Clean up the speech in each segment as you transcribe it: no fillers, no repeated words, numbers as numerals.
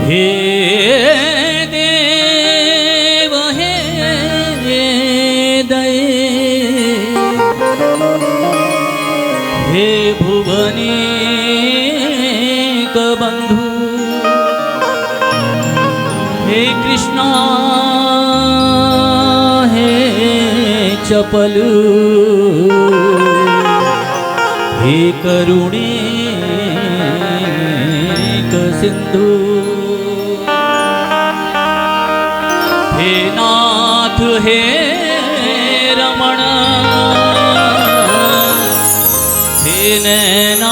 हे देव हे दये हे भुवनेक बंधु हे कृष्णा हे चपल हे करुणेक सिंधु हे नाथ हे रमण हे नैनाभिराम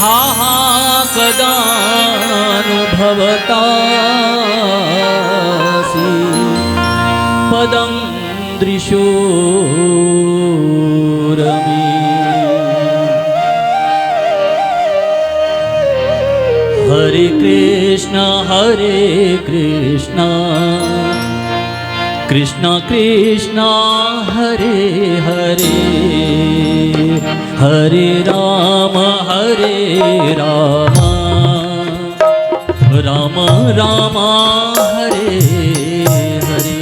हा हा कदानुभवतासि पदं दृशोरमि हरे कृष्ण कृष्ण कृष्ण हरे हरे हरे राम राम राम हरे हरे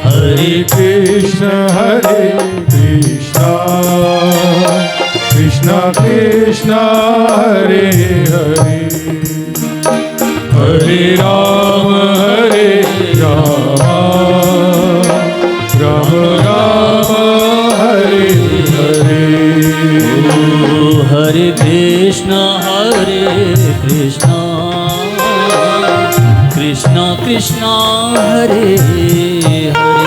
हरे कृष्ण कृष्ण कृष्ण हरे हरे हरे राम राम राम हरे हरे हरे कृष्ण कृष्ण कृष्ण हरे हरे